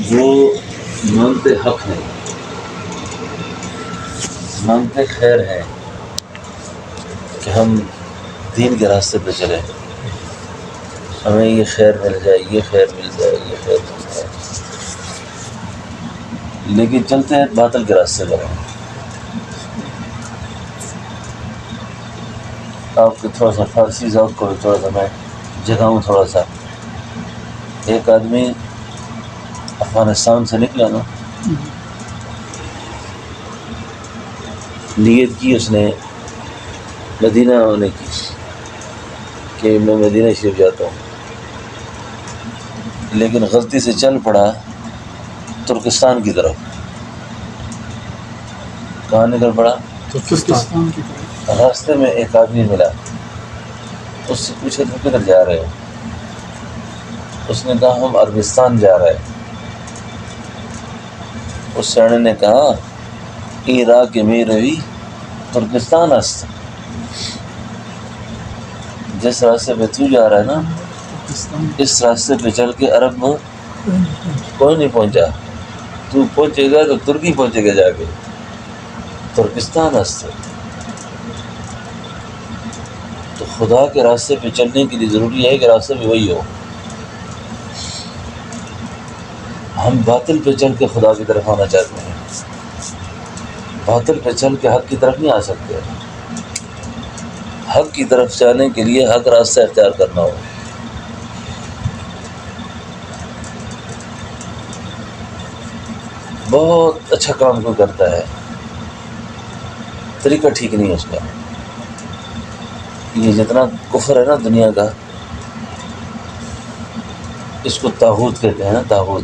جو مانتے حق ہیں، مانتے خیر ہیں کہ ہم دین کے راستے پہ چلیں، ہمیں یہ خیر مل جائے، یہ خیر مل جائے، یہ خیر مل جائے، لیکن چلتے ہیں باطل کے راستے پر۔ آپ کے تھوڑا سا فارسی ذوق کو تھوڑا سا میں جگاؤں تھوڑا سا۔ ایک آدمی افغانستان سے نکلا نا، نیت کی اس نے مدینہ آنے کی کہ میں مدینہ شریف جاتا ہوں، لیکن غلطی سے چل پڑا ترکستان کی طرف۔ کہاں نکل پڑا؟ ترکستان کی طرف۔ راستے میں ایک آدمی ملا، اس سے پوچھا تم کدھر جا رہے ہو؟ اس نے کہا ہم عربستان جا رہے ہیں۔ اس سیانے نے کہا عراق میں روی ترکستان است، جس راستے پہ تو جا رہا ہے نا اس راستے پہ چل کے عرب میں کوئی نہیں پہنچا، تو پہنچے گا تو ترکی پہنچے گا جا کے، ترکستان است۔ تو خدا کے راستے پہ چلنے کے لیے ضروری ہے کہ راستے پہ وہی ہو۔ ہم باطل پہ چل کے خدا کی طرف آنا چاہتے ہیں، باطل پہ چل کے حق کی طرف نہیں آ سکتے۔ حق کی طرف جانے کے لیے حق راستہ اختیار کرنا ہو۔ بہت اچھا کام کوئی کرتا ہے، طریقہ ٹھیک نہیں ہے اس کا۔ یہ جتنا کفر ہے نا دنیا کا، اس کو طاغوت کہتے ہیں نا، طاغوت۔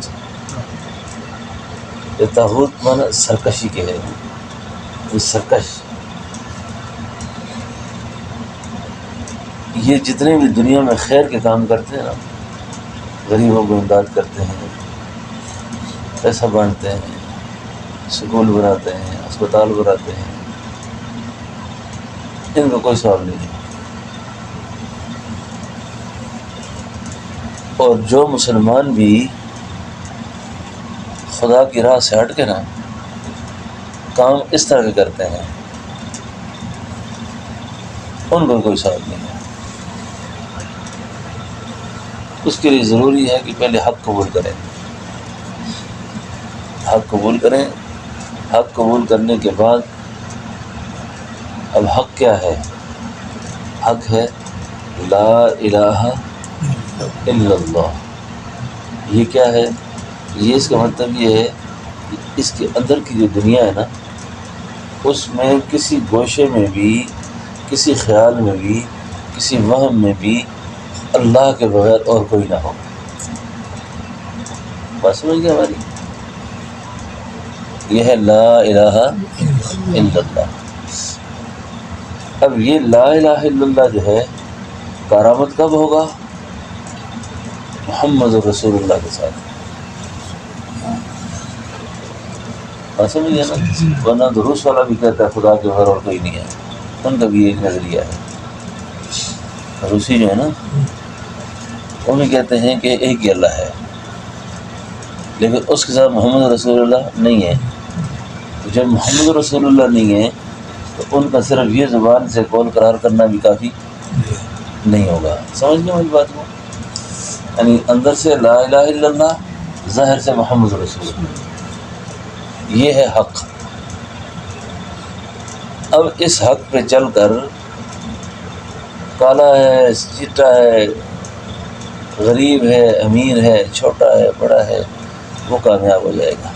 یہ طاغوت مانا سرکشی کے ہے، یہ سرکش۔ یہ جتنے بھی دنیا میں خیر کے کام کرتے ہیں نا، غریبوں کو امداد کرتے ہیں، پیسہ بانٹتے ہیں، سکول بناتے ہیں، اسپتال بناتے ہیں، ان کا کوئی ثواب نہیں ہے۔ اور جو مسلمان بھی خدا کی راہ سے ہٹ کے نا کام اس طرح کے کرتے ہیں، ان کو کوئی ثواب نہیں ہے۔ اس کے لیے ضروری ہے کہ پہلے حق قبول کریں، حق قبول کریں۔ حق قبول کرنے کے بعد اب حق کیا ہے؟ حق ہے لا الہ الا اللہ۔ یہ کیا ہے؟ یہ اس کا مطلب یہ ہے کہ اس کے اندر کی جو دنیا ہے نا، اس میں کسی گوشے میں بھی، کسی خیال میں بھی، کسی وہم میں بھی اللہ کے بغیر اور کوئی نہ ہو۔ بات سمجھ گئے ہماری؟ یہ ہے لا الہ الا اللہ۔ اب یہ لا الہ الا اللہ جو ہے کارآمد کب ہوگا؟ محمد رسول اللہ کے ساتھ۔ بات سمجھ گئے نا؟ ورنہ دروس والا بھی کہتا ہے خدا کے بغیر اور کوئی نہیں ہے، ان کا بھی ایک نظریہ ہے۔ روسی جو ہے نا وہ بھی کہتے ہیں کہ ایک ہی اللہ ہے، لیکن اس کے ساتھ محمد رسول اللہ نہیں ہے۔ جب محمد رسول اللہ نہیں ہے تو ان کا صرف یہ زبان سے قول قرار کرنا بھی کافی نہیں ہوگا۔ سمجھ گئے مجھ بات کو؟ یعنی اندر سے لا الہ الا اللہ، ظاہر سے محمد رسول اللہ، یہ ہے حق۔ اب اس حق پہ چل کر کالا ہے، چٹا ہے، غریب ہے، امیر ہے، چھوٹا ہے، بڑا ہے، وہ کامیاب ہو جائے گا۔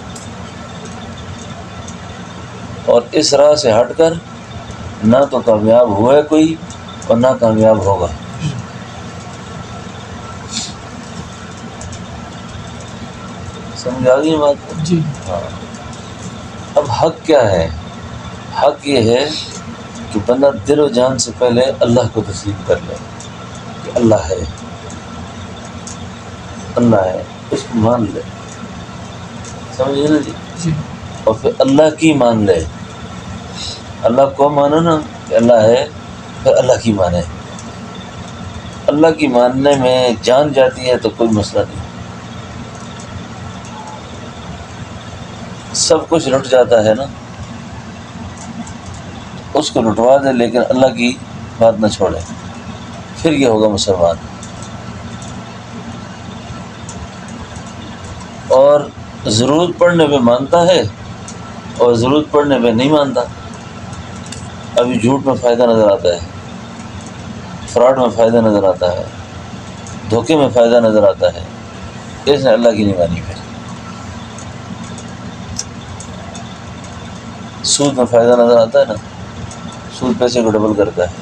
اور اس راہ سے ہٹ کر نہ تو کامیاب ہوا ہے کوئی اور نہ کامیاب ہوگا۔ سمجھ آ گئی بات؟ جی ہاں۔ اب حق کیا ہے؟ حق یہ ہے کہ بندہ دل و جان سے پہلے اللہ کو تسلیم کر لے کہ اللہ ہے، اللہ ہے، اس کو مان لے۔ سمجھے نا جی؟ جی اور پھر اللہ کی مان لے۔ اللہ کو مانو نا کہ اللہ ہے، پھر اللہ کی مانے۔ اللہ کی ماننے میں جان جاتی ہے تو کوئی مسئلہ نہیں۔ سب کچھ لٹ جاتا ہے نا، اس کو لٹوا دے لیکن اللہ کی بات نہ چھوڑے، پھر یہ ہوگا مسلمان۔ اور ضرورت پڑنے پہ مانتا ہے اور ضرورت پڑنے پہ نہیں مانتا۔ ابھی جھوٹ میں فائدہ نظر آتا ہے، فراڈ میں فائدہ نظر آتا ہے، دھوکے میں فائدہ نظر آتا ہے، اس نے اللہ کی نہیں مانی۔ پھر سود میں فائدہ نظر آتا ہے نا، سود پیسے کو ڈبل کرتا ہے۔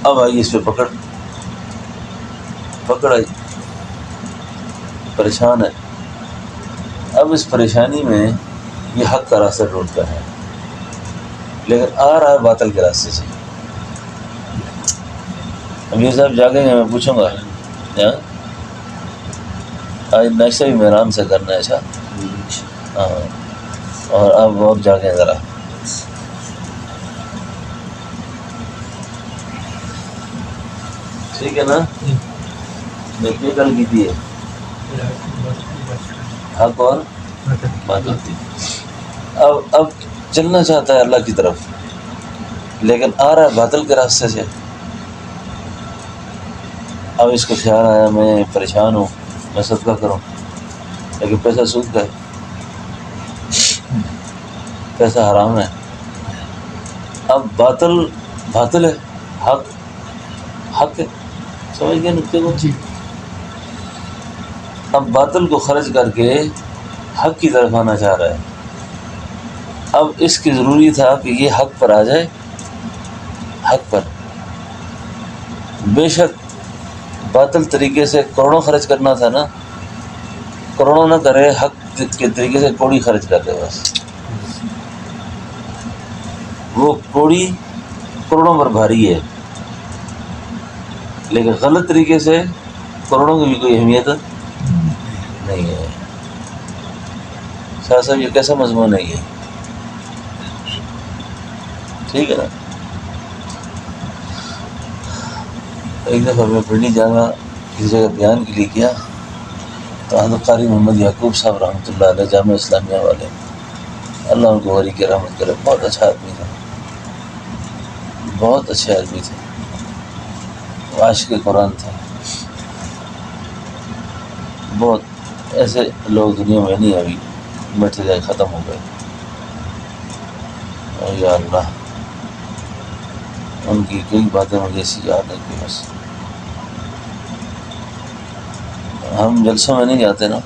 اب آئی اس پہ پکڑ آئی، پریشان ہے۔ اب اس پریشانی میں یہ حق کا راستہ ڈھونڈتا ہے، لیکن آ رہا ہے باطل کے راستے سے۔ امیر صاحب جاگیں گے، میں پوچھوں گا آج ناشتہ بھی میران سے کرنا ہے؟ اچھا ہاں، اور اب اور جاگیں ذرا۔ ٹھیک ہے نا؟ میں کیا کل کی تھی حق اور باطل تھی۔ اب چلنا چاہتا ہے اللہ کی طرف، لیکن آ رہا ہے باطل کے راستے سے۔ اب اس کو خیال آیا میں پریشان ہوں، میں صدقہ کروں، لیکن پیسہ سود کا ہے، پیسہ حرام ہے۔ اب باطل ہے، حق ہے، سمجھ گئے نکتے کو؟ جی اب باطل کو خرچ کر کے حق کی طرف آنا چاہ رہا ہے۔ اب اس کی ضروری تھا کہ یہ حق پر آ جائے، حق پر۔ بے شک باطل طریقے سے کروڑوں خرچ کرنا تھا نا، کروڑوں نہ کرے، حق کے طریقے سے کوڑی خرچ کر دے بس۔ وہ کوڑی کروڑوں پر بھاری ہے، لیکن غلط طریقے سے کروڑوں کی بھی کوئی اہمیت نہیں ہے۔ شاہ صاحب یہ کیسا مضمون ہے یہ؟ ٹھیک ہے نا؟ ایک دفعہ میں پنڈی جانا کسی جگہ بیان کے لیے کیا تو حضرت قاری محمد یعقوب صاحب رحمۃ اللہ علیہ، جامعہ اسلامیہ والے، اللہ ان کو وری کی رحمت کرے، بہت اچھا آدمی تھا، بہت اچھے آدمی تھے، عاشق قرآن تھے۔ بہت ایسے لوگ دنیا میں نہیں، ابھی بیٹھے گئے، ختم ہو گئے۔ اور یا اللہ، ان کی کئی باتیں مجھے ایسی یاد ہے کہ بس۔ ہم جلسوں میں نہیں جاتے نا،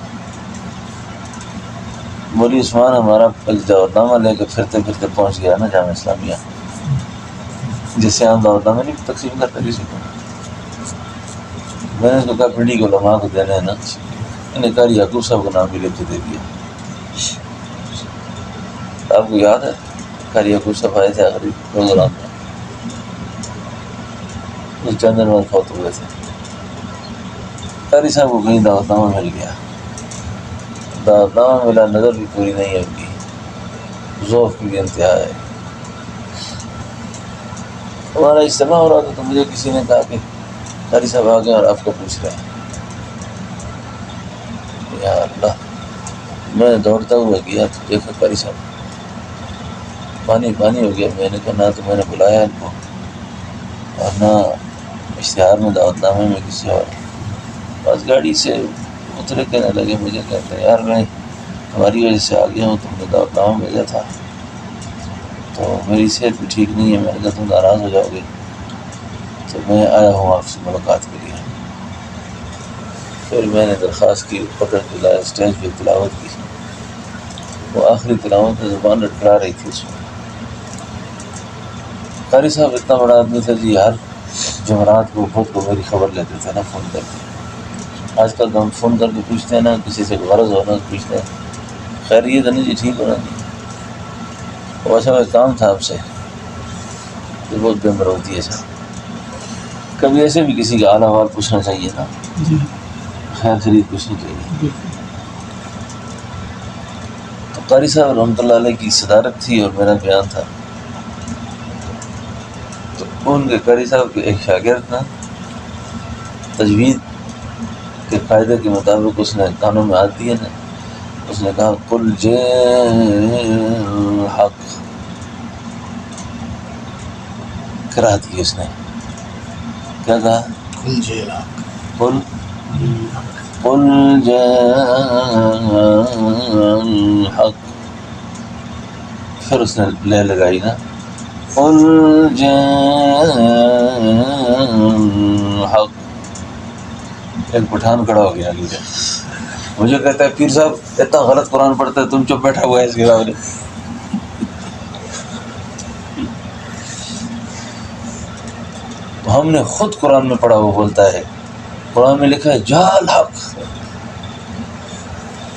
مولی عثمان ہمارا دعوت نامہ لے کے پھرتے پھرتے پہنچ گیا نا جامعہ اسلامیہ، جس سے ہم دعوت نامہ نہیں تقسیم کرتے کسی کو۔ میں نے اس کو کہا پنڈی کے علماء کو دینا ہے نا، انہیں قاری یعقوب صاحب کا نام بھی لکھ کے دے دیا۔ آپ کو یاد ہے قاری یعقوب صاحب آئے تھے آخری پروگرام میں، اس چند دن بعد فوت ہوئے تھے۔ قاری صاحب کو کہیں دعوت نامہ مل گیا، دعوت نامہ ملا، نظر بھی پوری نہیں ہے ان کی، ذوق کی بھی انتہا ہے۔ ہمارا اجتماع ہو رہا تھا تو مجھے کسی نے کہا کہ قاری صاحب آ گئے اور آپ کو پوچھ رہے ہیں۔ یا اللہ، میں دوڑتا ہوا گیا تو دیکھا قاری صاحب پانی ہو گیا۔ میں نے کہا نہ تو میں نے بلایا ان کو اور نہ اشتہار میں دعوت نامے میں کسی اور۔ بس گاڑی سے اترے، کہنے لگے، مجھے کہتے ہیں یار میں ہماری وجہ سے آ گیا ہوں، تم نے دعوت نامہ بھیجا تھا تو میری صحت بھی ٹھیک نہیں ہے، میں نے کہا تم ناراض ہو جاؤ گے تو میں آیا ہوں آپ سے ملاقات کے لیے۔ پھر میں نے درخواست کی، پکڑ کے لایا، اسٹیج پہ تلاوت کی۔ وہ آخری تلاوت میں زبان لٹکا رہی تھی اس میں۔ قاری صاحب اتنا بڑا آدمی تھا جی، ہر جمعرات کو خود کو میری خبر لیتے تھے نا فون کر کے۔ آج کل تو ہم فون کر کے پوچھتے ہیں نا، کسی سے غرض ہونا پوچھتے ہیں، خیریت ہے نا جی، ٹھیک ہونا جی۔ وہ اچھا میں کام تھا آپ سے، یہ بہت بے مروتی ہے سر، کبھی ایسے بھی کسی کا حال احوال پوچھنا چاہیے نا، جی خیر خرید پوچھنی چاہیے۔ بالکل۔ تو قاری صاحب رحمۃ اللہ علیہ کی صدارت تھی اور میرا بیان تھا، تو ان کے قاری صاحب کے ایک شاگرد نا تجوید کے قاعدے کے مطابق اس نے کانوں میں ہاتھ دیے نا، اس نے کہا قل جاء الحق، کرا دی اس نے، کیا کہا؟ قل جاء الحق، قل جاء الحق، پھر اس نے لے لگائی نا، قل جاء الحق۔ ایک پٹھان کھڑا ہو گیا آگے سے، مجھے کہتا ہے پیر صاحب اتنا غلط قرآن پڑھتا ہے، تم چپ بیٹھا ہوا ہے اس کے سامنے۔ ہم نے خود قرآن میں پڑھا، وہ بولتا ہے قرآن میں لکھا ہے جا الحق،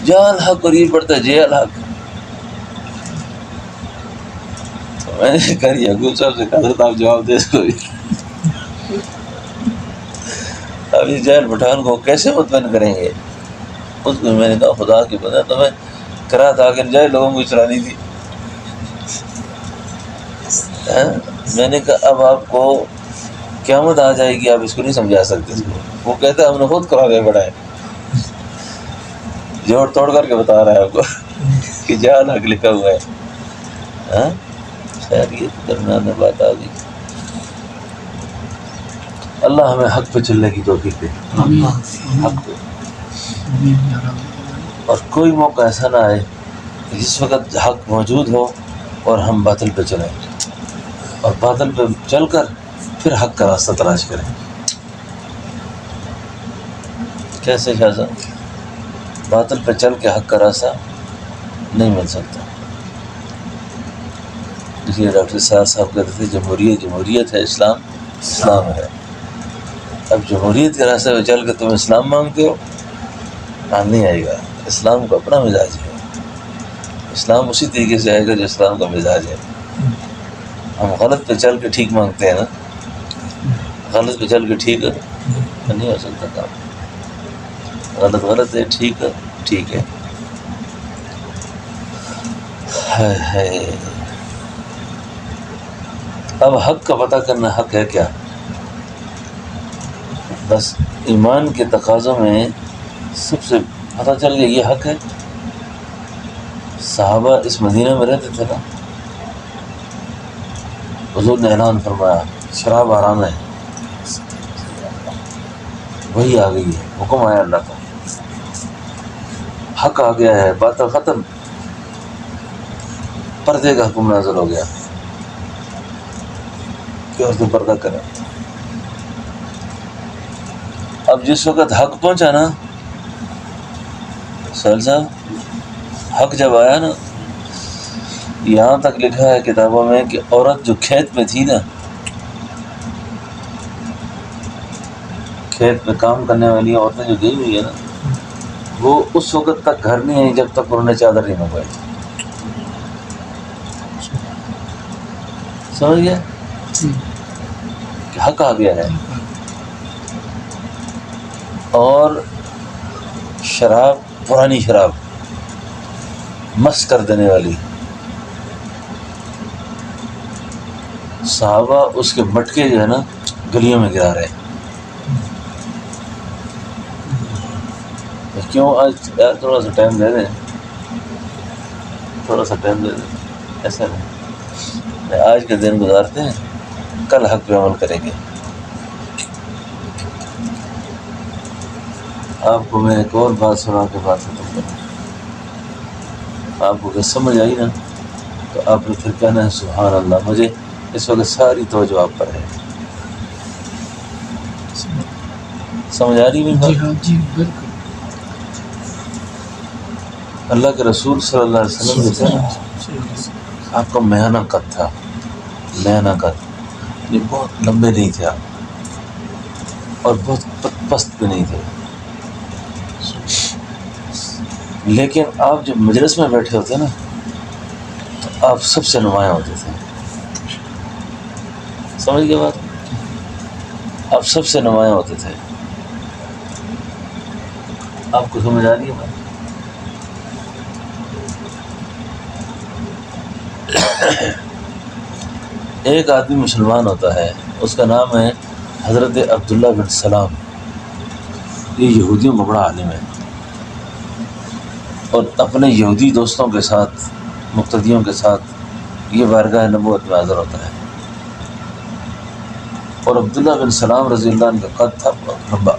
جا الحق، اور یہ پڑھتا ہے جے الحق۔ تو میں نے کہا یعقوب صاحب سے کہا حضرت آپ جواب دے سکو، اب اس جاہل پٹھان کو کیسے مطمئن کریں گے؟ اس کو میں نے کہا خدا کی پتہ تمہیں کرا تھا کہ جائے لوگوں کو چلانی تھی۔ میں نے کہا اب آپ کو قیامت آ جائے گی، آپ اس کو نہیں سمجھا سکتے اس کو۔ وہ کہتا ہے ہم نے خود کرا دیا بڑا ہے، جوڑ توڑ کر کے بتا رہا ہے آپ کو کہ جان حق لکھا ہوا ہے۔ خیر یہ درمیان میں بات آ گئی۔ اللہ ہمیں حق پہ چلنے کی توفیق دے، حق پہ، اور کوئی موقع ایسا نہ آئے کہ جس وقت حق موجود ہو اور ہم باطل پہ چلیں، اور باطل پہ چل کر پھر حق کا راستہ تلاش کریں۔ کیسے شاہ صاحب؟ باطل پہ چل کے حق کا راستہ نہیں مل سکتا۔ اس لیے ڈاکٹر صاحب کہتے تھے جمہوریت ہے، اسلام ہے۔ اب جمہوریت کے راستے پہ چل کے تم اسلام مانگتے ہو، کام نہیں آئے گا۔ اسلام کا اپنا مزاج ہے، اسلام اسی طریقے سے آئے گا جو اسلام کا مزاج ہے۔ ہم غلط پہ چل کے ٹھیک مانگتے ہیں نا، غلط پہ چل کے ٹھیک نہیں ہو سکتا کام۔ غلط ہے، ٹھیک ہے۔ اب حق کا پتہ کرنا، حق ہے کیا؟ بس ایمان کے تقاضوں میں سب سے پتہ چل گیا یہ حق ہے۔ صحابہ اس مدینہ میں رہتے تھے نا، حضور نے اعلان فرمایا شراب حرام ہے، وہی آ گئی ہے، حکم آیا اللہ کا، حق آ گیا ہے، باطل ختم، پردے کا حکم نازل ہو گیا کہ عورتیں پردہ کریں۔ اب جس وقت حق پہنچا نا سہیل صاحب، حق جب آیا نا، یہاں تک لکھا ہے کتابوں میں کہ عورت جو کھیت میں تھی نا، کھیت میں کام کرنے والی عورتیں جو گئی ہوئی ہے نا، وہ اس وقت تک گھر نہیں آئی جب تک انہوں نے چادر نہیں منگوائی۔ سمجھ گیا کہ حق آ گیا ہے۔ اور شراب، پرانی شراب مست کر دینے والی، صحابہ اس کے مٹکے جو ہے نا گلیوں میں گرا رہے ہیں۔ کیوں آج یار تھوڑا سا ٹائم دے دیں، ایسا نہیں، آج کے دن گزارتے ہیں، کل حق پہ عمل کریں گے۔ آپ کو میں ایک اور بات سنا کے بات ختم کروں، آپ کو اگر سمجھ آئی نا تو آپ نے پھر کہنا ہے سبحان اللہ، مجھے اس وقت ساری توجہ آپ پر ہے۔ سمجھ آ رہی ہے؟ جی بالکل۔ اللہ کے رسول صلی اللہ علیہ وسلم جو تھا نا، آپ کا میانہ قد تھا، یہ بہت لمبے نہیں تھے آپ، اور بہت پست بھی نہیں تھے، لیکن آپ جب مجلس میں بیٹھے ہوتے نا تو آپ سب سے نمایاں ہوتے تھے۔ سمجھ گئے بات؟ آپ سب سے نمایاں ہوتے تھے۔ آپ کو سمجھ آ رہی ہے بات؟ ایک آدمی مسلمان ہوتا ہے، اس کا نام ہے حضرت عبداللہ بن سلام، یہ یہودیوں کا بڑا عالم ہے، اور اپنے یہودی دوستوں کے ساتھ، مقتدیوں کے ساتھ یہ بارگاہ نبوت میں حاضر ہوتا ہے۔ اور عبداللہ بن سلام رضی اللہ عنہ کا قد تھا بہت لمبا،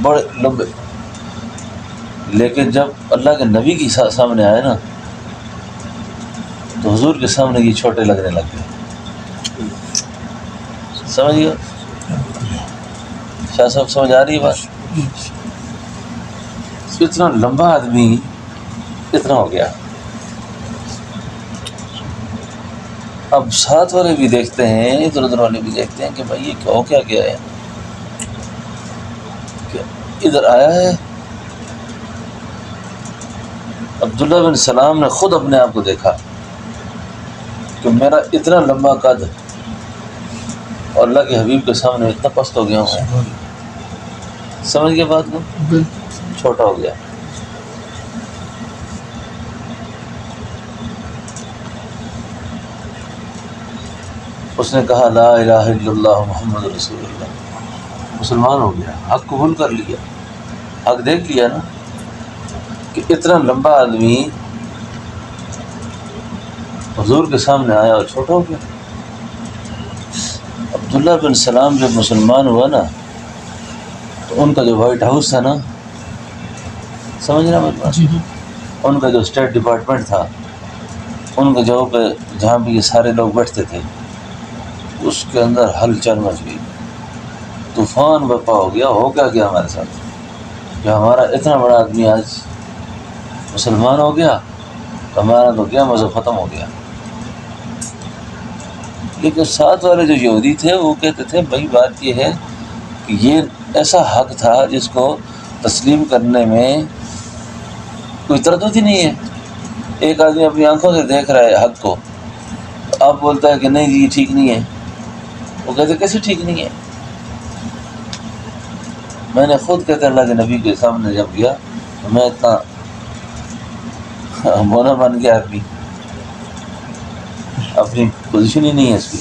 بڑے لمبے، لیکن جب اللہ کے نبی کی سامنے آئے نا تو حضور کے سامنے یہ چھوٹے لگنے لگ گئے۔ سمجھ گئے شاہ صاحب؟ سمجھ آ رہی ہے بات؟ اتنا لمبا آدمی اتنا ہو گیا۔ اب ساتھ والے بھی دیکھتے ہیں، ادھر ادھر والے بھی دیکھتے ہیں کہ بھائی یہ ہو کیا گیا ہے، کہ ادھر آیا ہے۔ عبداللہ بن سلام نے خود اپنے آپ کو دیکھا کہ میرا اتنا لمبا قد اور اللہ کے حبیب کے سامنے اتنا پست ہو گیا ہوں۔ سمجھ گئے بات کو؟ چھوٹا ہو گیا۔ اس نے کہا لا الہ الا اللہ محمد رسول اللہ، مسلمان ہو گیا، حق قبول کر لیا، حق دیکھ لیا نا کہ اتنا لمبا آدمی حضور کے سامنے آیا اور چھوٹا ہو گیا۔ عبداللہ بن سلام جب مسلمان ہوا نا تو ان کا جو وائٹ ہاؤس تھا نا، سمجھ رہا میری بات؟ ان کا جو اسٹیٹ ڈپارٹمنٹ تھا، ان کا جو پہ جہاں پہ یہ سارے لوگ بیٹھتے تھے، اس کے اندر ہلچل مچ گئی، طوفان برپا ہو گیا۔ ہو کیا گیا ہمارے ساتھ کہ ہمارا اتنا بڑا آدمی آج مسلمان ہو گیا، ہمارا تو کیا مذہب ختم ہو گیا۔ لیکن ساتھ والے جو یہودی تھے وہ کہتے تھے بھائی بات یہ ہے کہ یہ ایسا حق تھا جس کو تسلیم کرنے میں کوئی تردد ہی نہیں ہے۔ ایک آدمی اپنی آنکھوں سے دیکھ رہا ہے حق کو، تو آپ بولتا ہے کہ نہیں جی یہ ٹھیک نہیں ہے، وہ کہتے کیسے ٹھیک نہیں ہے؟ میں نے خود کہتے اللہ کے نبی کے سامنے جب گیا تو میں اتنا مونا بن گیا، آدمی اپنی پوزیشن ہی نہیں ہے اس کی،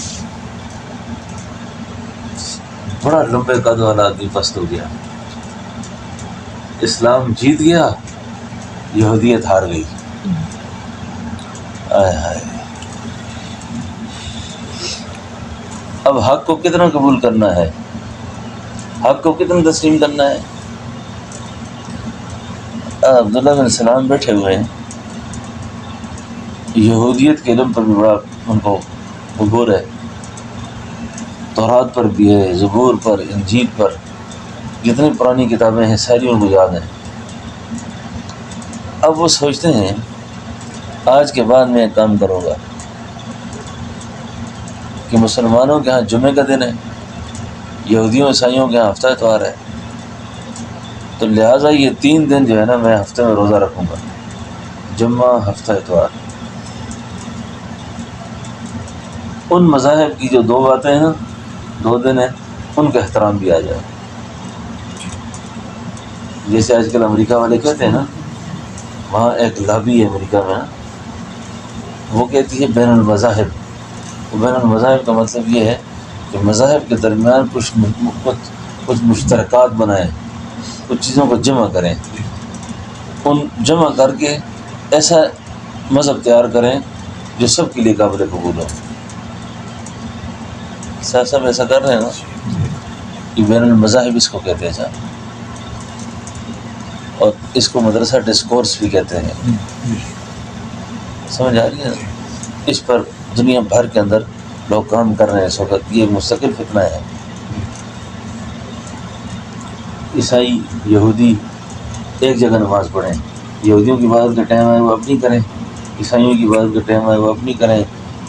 بڑا لمبے قد والا آدمی پست ہو گیا۔ اسلام جیت گیا، یہودیت ہار گئی۔ آئے ہائے، اب حق کو کتنا قبول کرنا ہے، حق کو کتنا تسلیم کرنا ہے؟ عبداللہ بن سلام بیٹھے ہوئے ہیں، یہودیت کے علم پر بھی بڑا ان کو عبور ہے، تورات پر بھی ہے، زبور پر، انجیل پر، جتنی پرانی کتابیں ہیں ساری ان کو یاد ہیں۔ اب وہ سوچتے ہیں آج کے بعد میں ایک کام کروں گا کہ مسلمانوں کے ہاں جمعے کا دن ہے، یہودیوں عیسائیوں کے ہاں ہفتہ اتوار ہے، تو لہٰذا یہ 3 دن جو ہے نا میں ہفتے میں روزہ رکھوں گا، جمعہ، ہفتہ، اتوار۔ ان مذاہب کی جو 2 باتیں ہیں نا، 2 دن ہیں، ان کا احترام بھی آ جائے۔ جیسے آج کل امریکہ والے کہتے ہیں نا، وہاں ایک لابی ہے امریکہ میں نا، وہ کہتی ہے بین المذاہب۔ بین المذاہب کا مطلب یہ ہے کہ مذاہب کے درمیان کچھ مشترکات بنائیں، کچھ چیزوں کو جمع کریں، ان جمع کر کے ایسا مذہب تیار کریں جو سب کے لیے قابل قبول ہو۔ صاحب ایسا کر رہے ہیں نا کہ بین المذاہب اس کو کہتے ہیں صاحب، اور اس کو مدرسہ ڈسکورس بھی کہتے ہیں۔ سمجھ آ رہی ہے؟ اس پر دنیا بھر کے اندر لوگ کام کر رہے ہیں اس وقت، یہ مستقل فتنہ ہے۔ عیسائی یہودی ایک جگہ نماز پڑھیں، یہودیوں کی عبادت کا ٹائم ہے وہ اپنی کریں، عیسائیوں کی عبادت کا ٹائم ہے وہ اپنی کریں،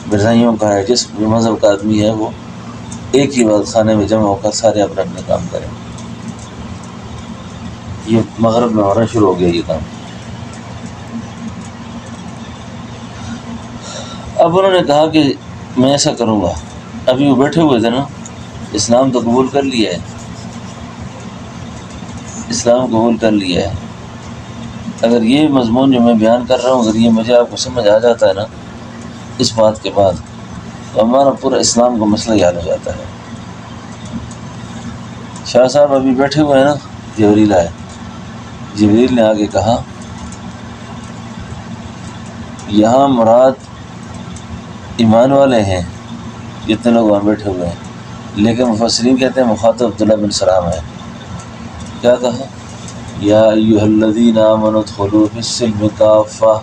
مرزائیوں کا ہے، جس مذہب کا آدمی ہے وہ ایک ہی عبادت خانے میں جمع ہو کر سارے اپنے اپنے کام کریں۔ یہ مغرب میں ہونا شروع ہو گیا یہ کام۔ اب انہوں نے کہا کہ میں ایسا کروں گا، ابھی وہ بیٹھے ہوئے تھے نا، اسلام تو قبول کر لیا ہے، اسلام قبول کر لیا ہے، اگر یہ مضمون جو میں بیان کر رہا ہوں اگر یہ مجھے آپ کو سمجھ آ جاتا ہے نا اس بات کے بعد، تو ہمارا پورا اسلام کا مسئلہ ہی حل ہو جاتا ہے۔ شاہ صاحب ابھی بیٹھے ہوئے ہیں نا، جبریل آئے، جبریل نے آگے کہا یہاں مراد ایمان والے ہیں جتنے لوگ وہاں بیٹھے ہوئے ہیں، لیکن مفسرین کہتے ہیں مخاطب عبداللہ بن سلام ہے۔ کیا کہا؟ یا ایھا الذین آمنوا ادخلوا فی السلم کافہ،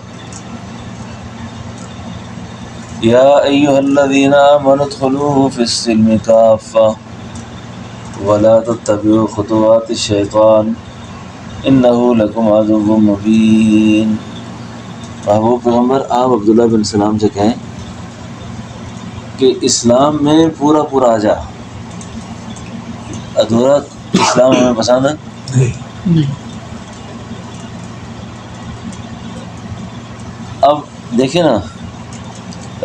یا ایھا الذین آمنوا ادخلوا فی السلم کافہ ولا تتبعوا خطوات الشیطان انہ لکم عدو مبین۔ محبوب پیغمبر آپ عبداللہ بن سلام سے کہیں کہ اسلام میں پورا پورا آ جا، ادھورا اسلام ہمیں پسند ہے نہیں اب دیکھیں نا،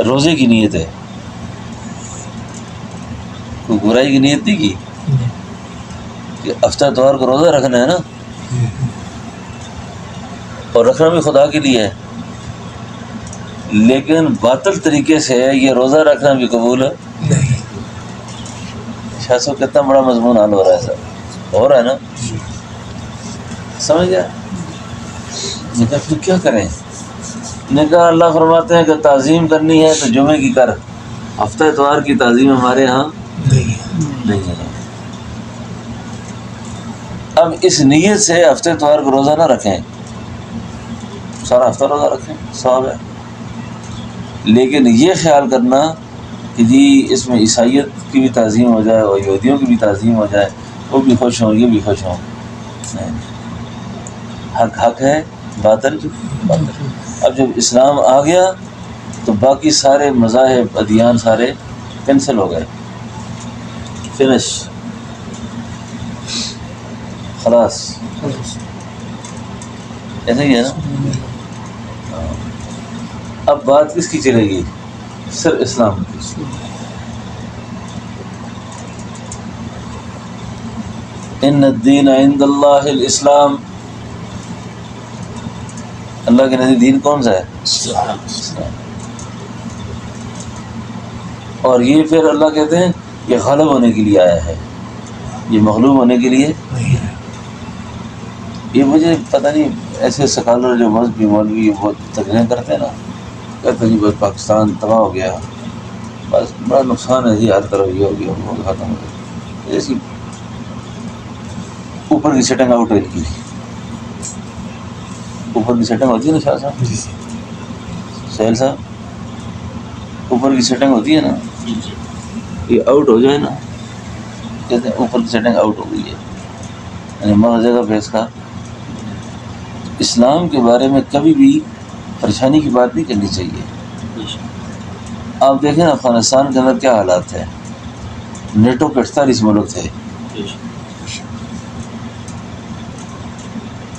روزے کی نیت ہے، کوئی برائی کی نیت نہیں کی کہ ہفتہ اتوار کو روزہ رکھنا ہے نا، اور رکھنا بھی خدا کے لیے ہے، لیکن باطل طریقے سے یہ روزہ رکھنا بھی قبول ہے نہیں شاہ صاحب کتنا بڑا مضمون حل ہو رہا ہے، سر ہو رہا ہے نا، سمجھ گیا؟ نے کہا پھر کیا کریں؟ نے کہا اللہ فرماتے ہیں کہ تعظیم کرنی ہے تو جمعے کی کر، ہفتہ اتوار کی تعظیم ہمارے ہاں نہیں ہے۔ اب اس نیت سے ہفتے اتوار کو روزہ نہ رکھیں، سارا ہفتہ روزہ رکھیں، ثواب ہے، لیکن یہ خیال کرنا کہ جی اس میں عیسائیت کی بھی تعظیم ہو جائے اور یہودیوں کی بھی تعظیم ہو جائے، وہ بھی خوش ہوں یہ بھی خوش ہوں، نہیں، حق حق ہے، باطل باطل۔ اب جب اسلام آ گیا تو باقی سارے مذاہب ادیان سارے کینسل ہو گئے، فنش، خلاص، ایسا ہی ہے نا۔ اب بات کس کی چلے گی؟ صرف اسلام کی۔ ان الدین عند اللہ الاسلام، اللہ کے نزدیک دین کون سا ہے؟ اسلام۔ اور یہ پھر اللہ کہتے ہیں یہ غالب ہونے کے لیے آیا ہے، یہ مغلوب ہونے کے لیے یہ مجھے پتہ نہیں، ایسے سکالر جو مذہبی مولوی بہت تقریریں کرتے ہیں نا، کہتے ہیں جی بس پاکستان تباہ ہو گیا، بس بڑا نقصان ہے جی، ہر طرف یہ ہو گیا وہ ختم ہو گیا، ایسی اوپر کی سیٹنگ آؤٹ ہے کی، اوپر کی سیٹنگ ہوتی ہے نا شاہ صاحب، سہیل صاحب، اوپر کی سیٹنگ ہوتی ہے نا، یہ آؤٹ ہو جائے نا، کہتے ہیں اوپر کی سیٹنگ آؤٹ ہو گئی ہے، یعنی مر جگہ پہ اس کا۔ اسلام کے بارے میں کبھی بھی پریشانی کی بات نہیں کرنی چاہیے۔ آپ دیکھیں نا افغانستان کے اندر کیا حالات ہیں، نیٹو کے 48 ملک تھے،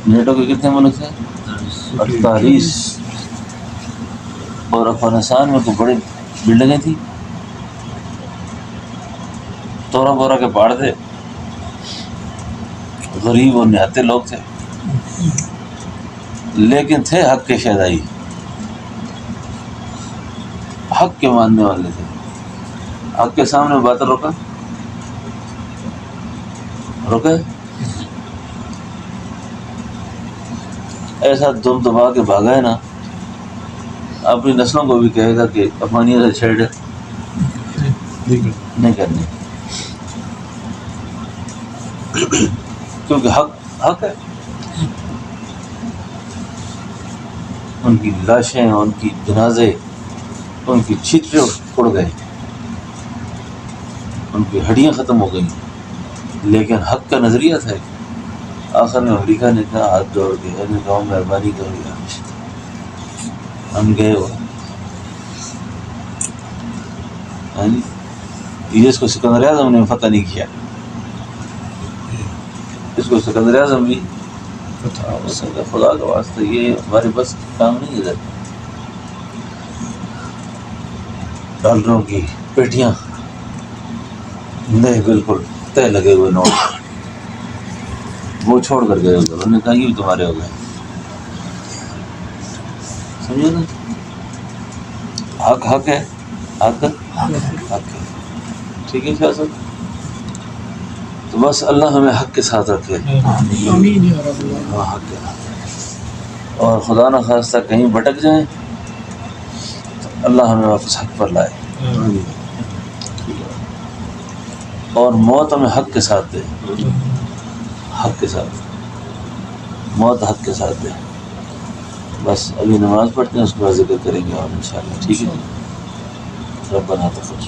نیٹو کے کتنے ملک تھے؟ 48، اور افغانستان میں کوئی بڑی بلڈنگیں تھیں، تورا بورا کے پہاڑ تھے، غریب اور نہتے لوگ تھے، لیکن تھے حق کے شہدائی، حق کے ماننے والے تھے، حق کے سامنے باطل روکا ایسا دم دبا کے بھاگا ہے نا، اپنی نسلوں کو بھی کہے گا کہ افغانیت سے چھیڑ نہیں کرنی، کیونکہ حق ہے، ان کی لاشیں، ان کی جنازے، ان کی چھترے اڑ گئے، ان کی ہڈیاں ختم ہو گئیں، لیکن حق کا نظریہ تھا۔ آخر میں امریکہ نے کہا ہاتھ جوڑ کے، نے کہا مہربانی کرو یار، ہم گئے ہو، یہ اس کو سکندر اعظم نے فتح نہیں کیا، اس کو سکندر اعظم بھی خدا کا واسطہ یہ ہمارے بس کام نہیں ہے، ڈالروں کی پیٹیاں نہیں، بالکل طے لگے ہوئے نوٹ، وہ چھوڑ کر گئے ادھر، انہوں نے کہا یہ بھی تمہارے ہو گئے، سمجھے نا، حق ہے، حق ہے، ٹھیک ہے شاہ صاحب۔ تو بس اللہ ہمیں حق کے ساتھ رکھے، آمین یا رب العالمین۔ ہاں حق کے ساتھ، اور خدا نہ خواستہ کہیں بھٹک جائیں تو اللہ ہمیں واپس حق پر لائے، اور موت ہمیں حق کے ساتھ دے، حق کے ساتھ، موت حق کے ساتھ دے۔ بس ابھی نماز پڑھتے ہیں، اس کے بعد ذکر کریں گے اور انشاءاللہ، ٹھیک ہے جی؟ ربنا تقبل